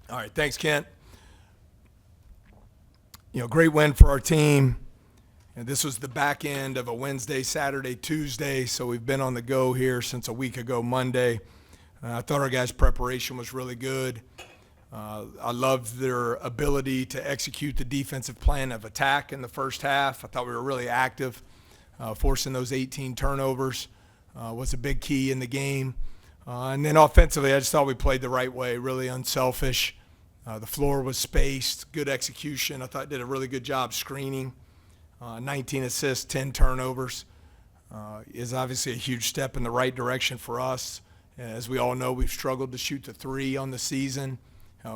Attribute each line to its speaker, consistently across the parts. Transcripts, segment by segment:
Speaker 1: All right, thanks, Kent. Great win for our team. And this was the back end of a Wednesday, Saturday, Tuesday, so we've been on the go here since a week ago Monday. I thought our guys' preparation was really good. I loved their ability to execute the defensive plan of attack in the first half. I thought we were really active. Forcing those 18 turnovers was a big key in the game. And then offensively, I just thought we played the right way, really unselfish. The floor was spaced, good execution. I thought did a really good job screening. 19 assists, 10 turnovers is obviously a huge step in the right direction for us. As we all know, we've struggled to shoot the three on the season.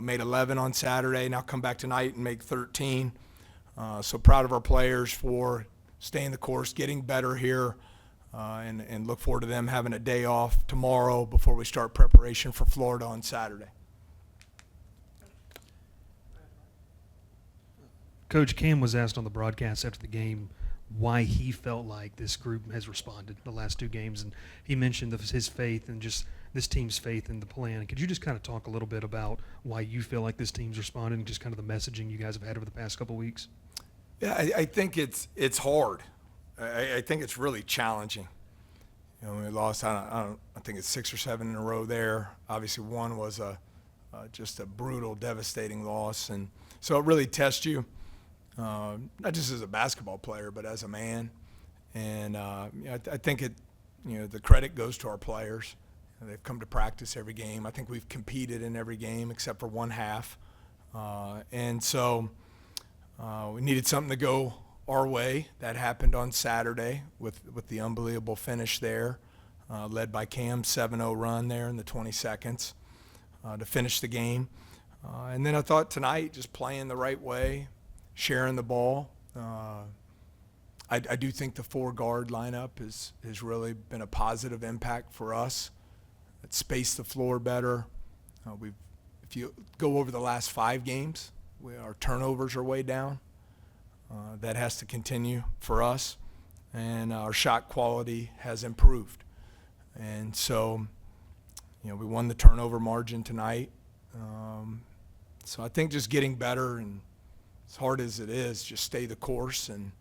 Speaker 1: Made 11 on Saturday, now come back tonight and make 13. So proud of our players for staying the course, getting better here, and look forward to them having a day off tomorrow before we start preparation for Florida on Saturday.
Speaker 2: Coach Cam was asked on the broadcast after the game why he felt like this group has responded the last two games, and he mentioned his faith and just this team's faith in the plan. Could you just kind of talk a little bit about why you feel like this team's responded and just kind of the messaging you guys have had over the past couple of weeks?
Speaker 1: Yeah, I think it's hard. I think it's really challenging. We lost, I think it's 6 or 7 in a row there. Obviously, one was just a brutal, devastating loss, and so it really tests you. Not just as a basketball player, but as a man. And I think the credit goes to our players. They've come to practice every game. I think we've competed in every game except for one half. And so we needed something to go our way. That happened on Saturday with the unbelievable finish there, led by Cam's 7-0 run there in the 20 seconds to finish the game. And then I thought tonight, just playing the right way, sharing the ball. I do think the 4-guard lineup has really been a positive impact for us. It spaced the floor better. If you go over the last 5 games, our turnovers are way down. That has to continue for us, and our shot quality has improved. And so, we won the turnover margin tonight. So I think just getting better, and as hard as it is, just stay the course and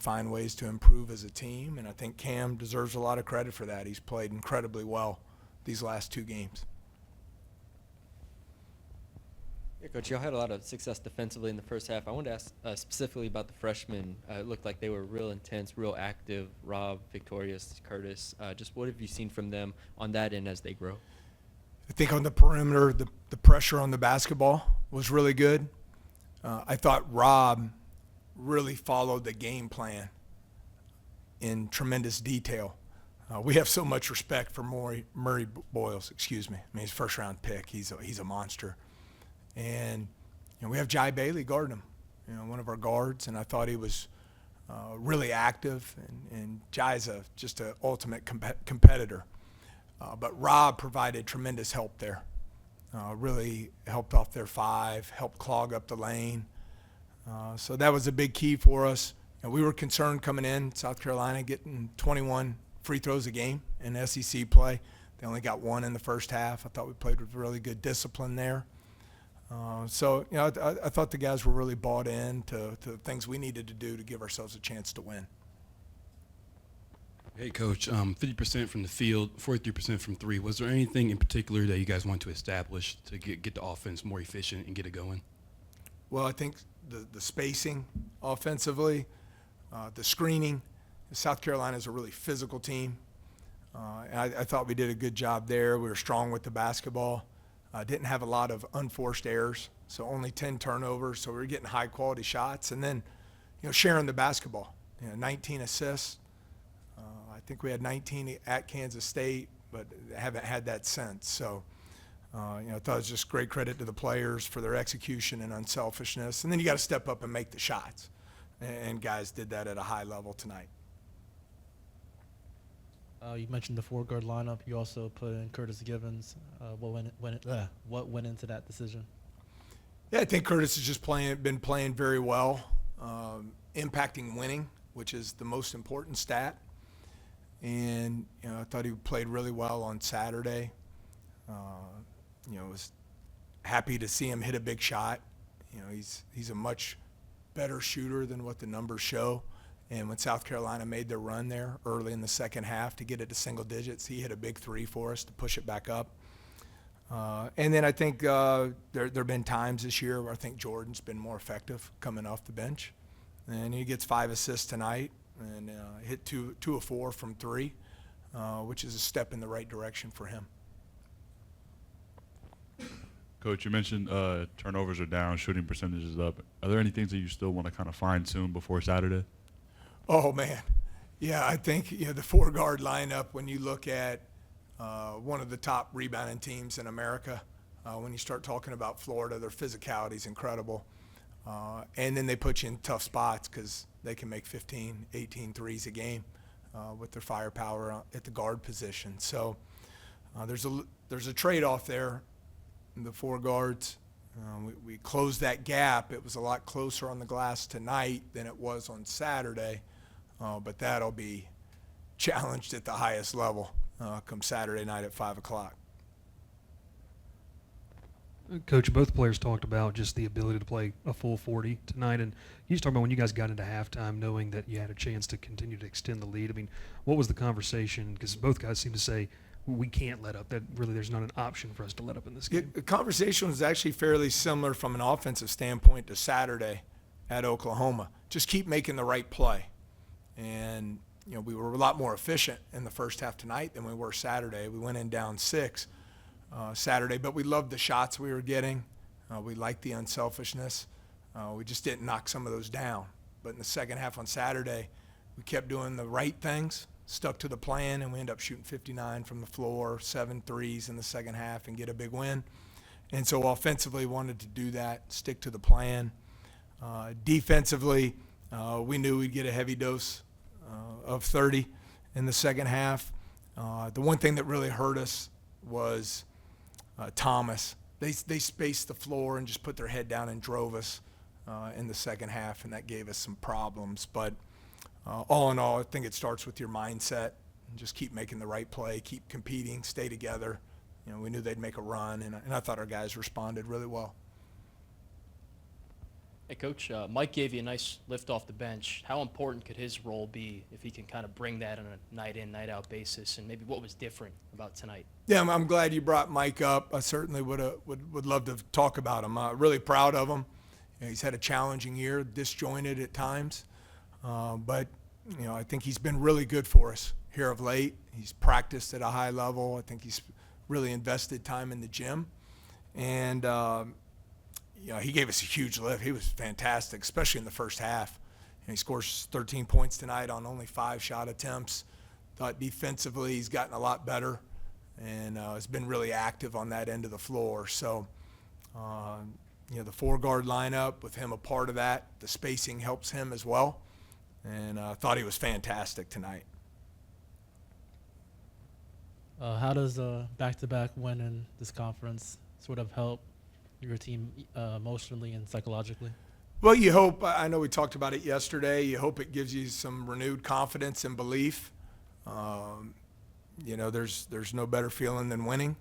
Speaker 1: find ways to improve as a team. And I think Cam deserves a lot of credit for that. He's played incredibly well these last 2 games.
Speaker 3: Yeah, Coach, y'all had a lot of success defensively in the first half. I wanted to ask specifically about the freshmen. It looked like they were real intense, real active. Rob, Victorious, Curtis. Just what have you seen from them on that end as they grow?
Speaker 1: I think on the perimeter, the pressure on the basketball was really good. I thought Rob really followed the game plan in tremendous detail. We have so much respect for Murray Boyles, excuse me. I mean, he's first-round pick. He's a monster. And we have Jai Bailey guarding him, one of our guards, and I thought he was really active. And Jai's just an ultimate competitor. But Rob provided tremendous help there. Really helped off their 5, helped clog up the lane. So that was a big key for us. And we were concerned coming in, South Carolina getting 21 free throws a game in SEC play. They only got 1 in the first half. I thought we played with really good discipline there. So I thought the guys were really bought in to the things we needed to do to give ourselves a chance to win.
Speaker 4: Hey, Coach, 50% from the field, 43% from 3. Was there anything in particular that you guys want to establish to get the offense more efficient and get it going?
Speaker 1: Well, I think the spacing offensively, the screening. South Carolina is a really physical team. I thought we did a good job there. We were strong with the basketball. Didn't have a lot of unforced errors, so only 10 turnovers. So we were getting high-quality shots. And then, sharing the basketball. 19 assists. I think we had 19 at Kansas State, but haven't had that since. So, I thought it was just great credit to the players for their execution and unselfishness. And then you got to step up and make the shots. And guys did that at a high level tonight.
Speaker 5: You mentioned the 4-guard lineup. You also put in Curtis Givens. What went into that decision?
Speaker 1: Yeah, I think Curtis has just been playing very well, impacting winning, which is the most important stat. And I thought he played really well on Saturday. Was happy to see him hit a big shot. You know, he's a much better shooter than what the numbers show. And when South Carolina made their run there early in the second half to get it to single digits, he hit a big three for us to push it back up. And then I think there have been times this year where I think Jordan's been more effective coming off the bench. And he gets 5 assists tonight and hit 2 of 4 from 3, which is a step in the right direction for him.
Speaker 6: Coach, you mentioned turnovers are down, shooting percentages up. Are there any things that you still want to kind of fine-tune before Saturday?
Speaker 1: Oh, man. Yeah, I think the 4-guard lineup, when you look at one of the top rebounding teams in America, when you start talking about Florida, their physicality is incredible. And then they put you in tough spots because they can make 15, 18 threes a game with their firepower at the guard position. So there's a trade-off there in the 4 guards. We closed that gap. It was a lot closer on the glass tonight than it was on Saturday, but that'll be challenged at the highest level come Saturday night at 5 o'clock.
Speaker 2: Coach, both players talked about just the ability to play a full 40 tonight, and you just talked about when you guys got into halftime knowing that you had a chance to continue to extend the lead. I mean, what was the conversation? Because both guys seem to say, we can't let up. That really there's not an option for us to let up in this game.
Speaker 1: The conversation was actually fairly similar from an offensive standpoint to Saturday at Oklahoma. Just keep making the right play. And, we were a lot more efficient in the first half tonight than we were Saturday. We went in down 6 Saturday, but we loved the shots we were getting. We liked the unselfishness. We just didn't knock some of those down. But in the second half on Saturday, we kept doing the right things, stuck to the plan, and we ended up shooting 59 from the floor, 7 threes in the second half, and get a big win. And so offensively, wanted to do that, stick to the plan. Defensively, we knew we'd get a heavy dose of 30 in the second half. The one thing that really hurt us was Thomas. They spaced the floor and just put their head down and drove us in the second half, and that gave us some problems. But all in all, I think it starts with your mindset. And just keep making the right play, keep competing, stay together. We knew they'd make a run, and I thought our guys responded really well.
Speaker 7: Hey, Coach, Mike gave you a nice lift off the bench. How important could his role be if he can kind of bring that on a night-in, night-out basis, and maybe what was different about tonight?
Speaker 1: Yeah, I'm glad you brought Mike up. I certainly would love to talk about him. Really proud of him. He's had a challenging year, disjointed at times, but I think he's been really good for us here of late. He's practiced at a high level. I think he's really invested time in the gym, and he gave us a huge lift. He was fantastic, especially in the first half. He scores 13 points tonight on only 5 shot attempts. Thought defensively he's gotten a lot better and has been really active on that end of the floor. So, the 4-guard lineup with him a part of that, the spacing helps him as well. And I thought he was fantastic tonight.
Speaker 5: How does a back-to-back win in this conference sort of help your team emotionally and psychologically?
Speaker 1: Well, you hope, I know we talked about it yesterday, you hope it gives you some renewed confidence and belief. There's no better feeling than winning.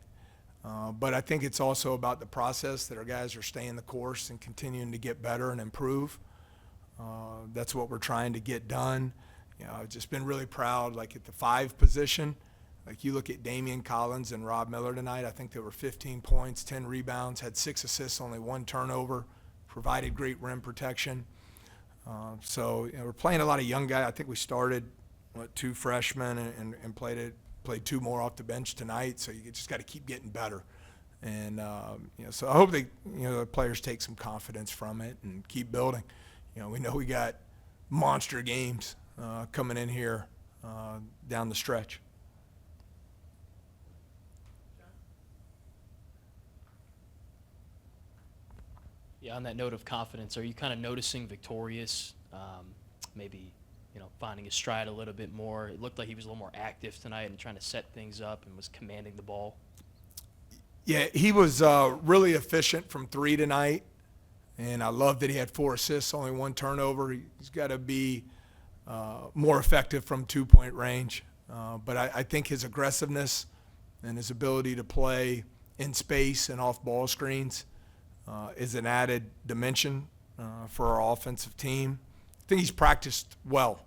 Speaker 1: But I think it's also about the process that our guys are staying the course and continuing to get better and improve. That's what we're trying to get done. I've just been really proud, like at the 5 position. Like you look at Damian Collins and Rob Miller tonight, I think they were 15 points, 10 rebounds, had 6 assists, only 1 turnover, provided great rim protection. We're playing a lot of young guys. I think we started 2 freshmen and played 2 more off the bench tonight. So you just got to keep getting better. And so I hope the players take some confidence from it and keep building. We know we got monster games coming in here down the stretch.
Speaker 7: Yeah, on that note of confidence, are you kind of noticing Victorious maybe, finding his stride a little bit more? It looked like he was a little more active tonight and trying to set things up and was commanding the ball.
Speaker 1: Yeah, he was really efficient from 3 tonight, and I love that he had 4 assists, only 1 turnover. He's got to be more effective from 2-point range. But I think his aggressiveness and his ability to play in space and off ball screens is an added dimension for our offensive team. I think he's practiced well.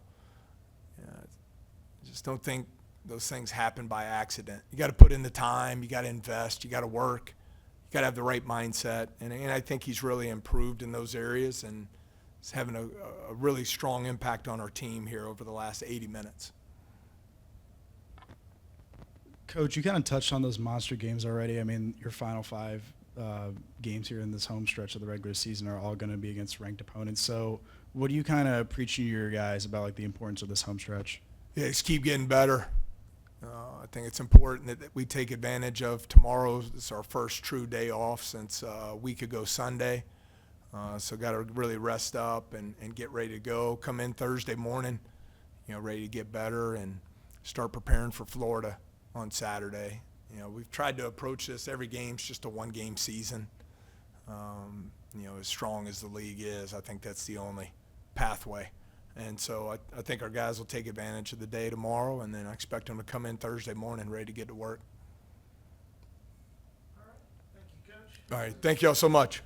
Speaker 1: I just don't think those things happen by accident. You got to put in the time. You got to invest. You got to work. You got to have the right mindset. And I think he's really improved in those areas and is having a really strong impact on our team here over the last 80 minutes.
Speaker 8: Coach, you kind of touched on those monster games already. I mean, your final 5 games here in this home stretch of the regular season are all going to be against ranked opponents. So what do you kind of preach to your guys about like the importance of this home stretch?
Speaker 1: Yeah, just keep getting better. I think it's important that we take advantage of tomorrow. It's our first true day off since a week ago Sunday. So got to really rest up and get ready to go. Come in Thursday morning, ready to get better and start preparing for Florida on Saturday. We've tried to approach this. Every game's just a one-game season. As strong as the league is, I think that's the only pathway. And so I think our guys will take advantage of the day tomorrow, and then I expect them to come in Thursday morning ready to get to work. All right. Thank you, Coach. All right. Thank you all so much.